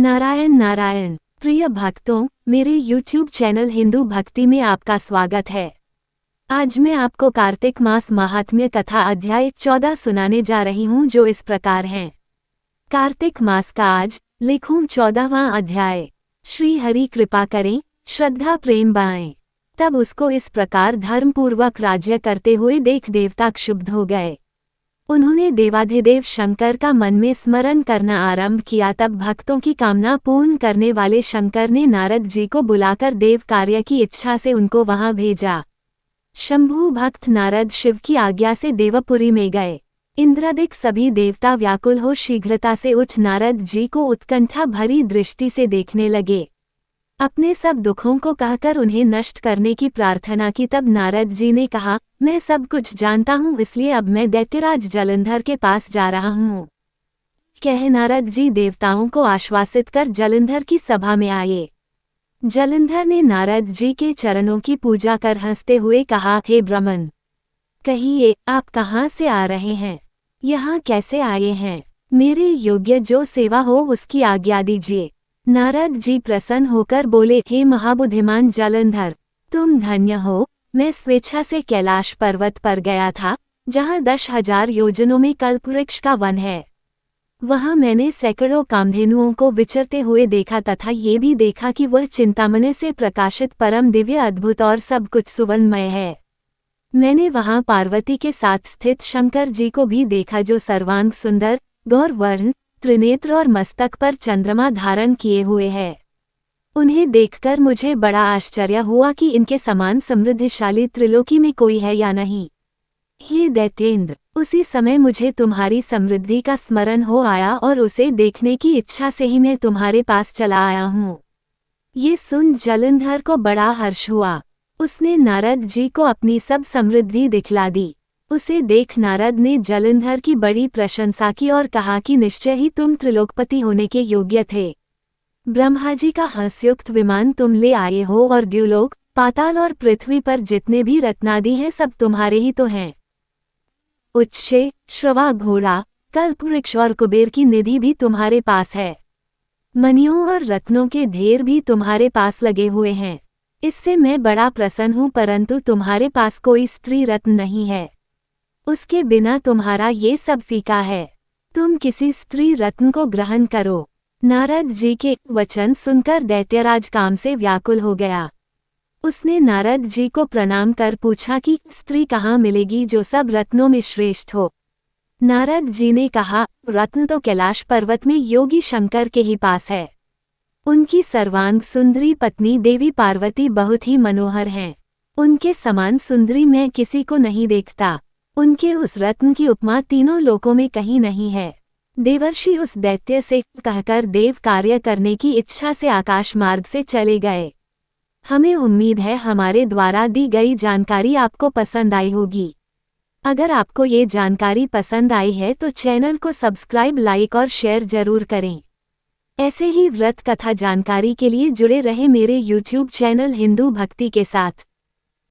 नारायण नारायण। प्रिय भक्तों, मेरे YouTube चैनल हिंदू भक्ति में आपका स्वागत है। आज मैं आपको कार्तिक मास महात्म्य कथा अध्याय 14 सुनाने जा रही हूँ, जो इस प्रकार हैं। कार्तिक मास का आज लिखूं 14वां अध्याय। श्री हरि कृपा करें, श्रद्धा प्रेम बाएं। तब उसको इस प्रकार धर्मपूर्वक राज्य करते हुए देख देवता क्षुब्ध हो गए। उन्होंने देवाधिदेव शंकर का मन में स्मरण करना आरंभ किया। तब भक्तों की कामना पूर्ण करने वाले शंकर ने नारद जी को बुलाकर देव कार्य की इच्छा से उनको वहां भेजा। शंभु भक्त नारद शिव की आज्ञा से देवपुरी में गए। इंद्रादिक सभी देवता व्याकुल हो शीघ्रता से उठ नारद जी को उत्कंठा भरी दृष्टि से देखने लगे। अपने सब दुखों को कहकर उन्हें नष्ट करने की प्रार्थना की। तब नारद जी ने कहा, मैं सब कुछ जानता हूँ, इसलिए अब मैं दैत्यराज जलंधर के पास जा रहा हूँ। कह नारद जी देवताओं को आश्वासित कर जलंधर की सभा में आए। जलंधर ने नारद जी के चरणों की पूजा कर हंसते हुए कहा, हे ब्राह्मण, कहिए आप कहाँ से आ रहे हैं, यहाँ कैसे आए हैं? मेरे योग्य जो सेवा हो उसकी आज्ञा दीजिए। नारद जी प्रसन्न होकर बोले, हे महाबुद्धिमान जलंधर, तुम धन्य हो। मैं स्वेच्छा से कैलाश पर्वत पर गया था, जहाँ 10,000 योजनों में कल्पवृक्ष का वन है। वहाँ मैंने सैकड़ों कामधेनुओं को विचरते हुए देखा तथा ये भी देखा कि वह चिंतामणि से प्रकाशित परम दिव्य अद्भुत और सब कुछ सुवर्णमय है। मैंने वहाँ पार्वती के साथ स्थित शंकर जी को भी देखा, जो सर्वांग सुंदर, गौर वर्ण, त्रिनेत्र और मस्तक पर चंद्रमा धारण किए हुए है। उन्हें देखकर मुझे बड़ा आश्चर्य हुआ कि इनके समान समृद्धिशाली त्रिलोकी में कोई है या नहीं। हे दैत्येंद्र, उसी समय मुझे तुम्हारी समृद्धि का स्मरण हो आया और उसे देखने की इच्छा से ही मैं तुम्हारे पास चला आया हूँ। ये सुन जलंधर को बड़ा हर्ष हुआ। उसने नारद जी को अपनी सब समृद्धि दिखला दी। उसे देख नारद ने जलंधर की बड़ी प्रशंसा की और कहा कि निश्चय ही तुम त्रिलोकपति होने के योग्य थे। ब्रह्मा जी का हंसयुक्त विमान तुम ले आए हो और द्युलोक, पाताल और पृथ्वी पर जितने भी रत्नादि हैं सब तुम्हारे ही तो हैं। उच्चे, श्रवा घोड़ा, कल्पवृक्ष और कुबेर की निधि भी तुम्हारे पास है। मणियों और रत्नों के ढेर भी तुम्हारे पास लगे हुए हैं। इससे मैं बड़ा प्रसन्न हूँ, परंतु तुम्हारे पास कोई स्त्री रत्न नहीं है। उसके बिना तुम्हारा ये सब फीका है। तुम किसी स्त्री रत्न को ग्रहण करो। नारद जी के वचन सुनकर दैत्यराज काम से व्याकुल हो गया। उसने नारद जी को प्रणाम कर पूछा कि स्त्री कहाँ मिलेगी जो सब रत्नों में श्रेष्ठ हो। नारद जी ने कहा, रत्न तो कैलाश पर्वत में योगी शंकर के ही पास है। उनकी सर्वांग सुंदरी पत्नी देवी पार्वती बहुत ही मनोहर हैं। उनके समान सुंदरी मैं किसी को नहीं देखता। उनके उस रत्न की उपमा तीनों लोकों में कहीं नहीं है। देवर्षि उस दैत्य से कहकर देव कार्य करने की इच्छा से आकाश मार्ग से चले गए। हमें उम्मीद है हमारे द्वारा दी गई जानकारी आपको पसंद आई होगी। अगर आपको ये जानकारी पसंद आई है तो चैनल को सब्सक्राइब, लाइक और शेयर जरूर करें। ऐसे ही व्रत कथा जानकारी के लिए जुड़े रहे मेरे YouTube चैनल हिंदू भक्ति के साथ।